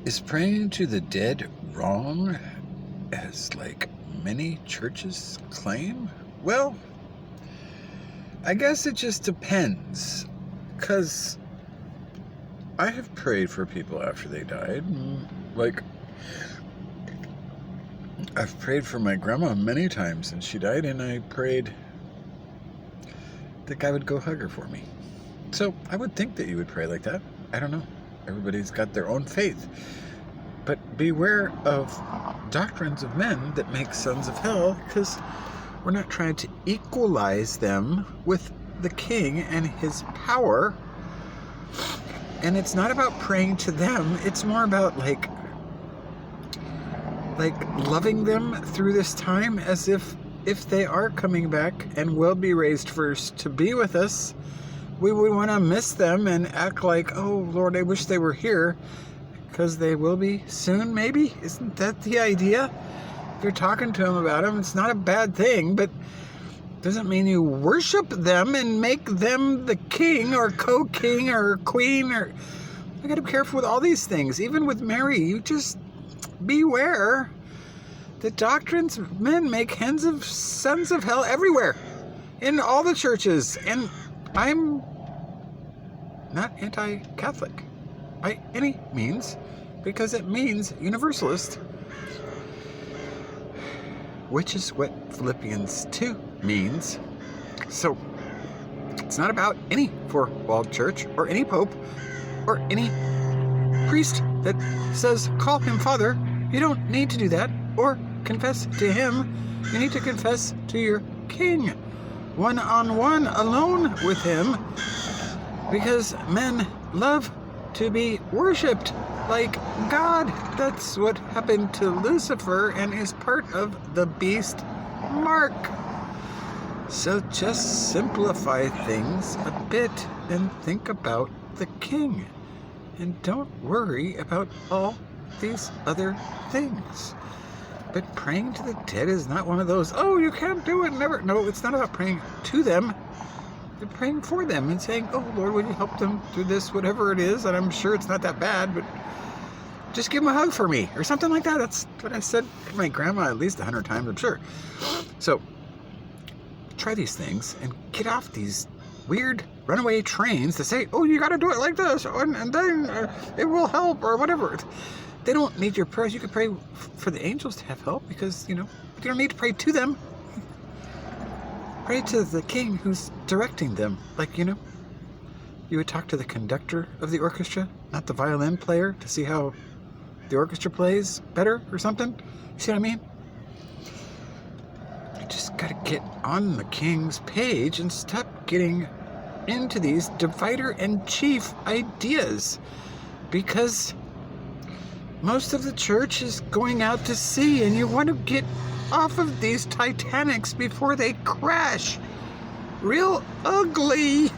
Is praying to the dead wrong, as like many churches claim? Well, I guess it just depends, because I have prayed for people after they died. Like, I've prayed for my grandma many times since she died, and I prayed that God would go hug her for me. So I would think that you would pray like that. I don't know. Everybody's got their own faith. But beware of doctrines of men that make sons of hell, because we're not trying to equalize them with the king and his power. And it's not about praying to them. It's more about like loving them through this time, as if they are coming back and will be raised first to be with us, we would want to miss them and act like, oh Lord, I wish they were here, because they will be soon, maybe. Isn't that the idea? If you're talking to them about them, it's not a bad thing, but doesn't mean you worship them and make them the king or co-king or queen. Or I got to be careful with all these things. Even with Mary, you just beware. The doctrines of men make sons of hell everywhere, in all the churches. And I'm not anti-Catholic by any means, because it means Universalist, which is what Philippians 2 means. So it's not about any four-walled church or any pope or any priest that says call him Father. You don't need to do that or confess to him. You need to confess to your king, one-on-one, alone with him, because men love to be worshipped like God. That's what happened to Lucifer and is part of the beast mark. So just simplify things a bit and think about the king, and don't worry about all these other things. But praying to the dead is not one of those, oh, you can't do it, never. No, it's not about praying to them. You're praying for them and saying, oh Lord, would you help them through this, whatever it is. And I'm sure it's not that bad, but just give them a hug for me or something like that. That's what I said to my grandma at least 100 times, I'm sure. So try these things and get off these weird runaway trains to say, oh, you got to do it like this, and then it will help, or whatever. They don't need your prayers. You could pray for the angels to have help, because, you don't need to pray to them. Pray to the king who's directing them. Like, you would talk to the conductor of the orchestra, not the violin player, to see how the orchestra plays better or something. You see what I mean? You just got to get on the king's page and stop getting into these divider and chief ideas, because most of the church is going out to sea, and you want to get off of these Titanics before they crash real ugly.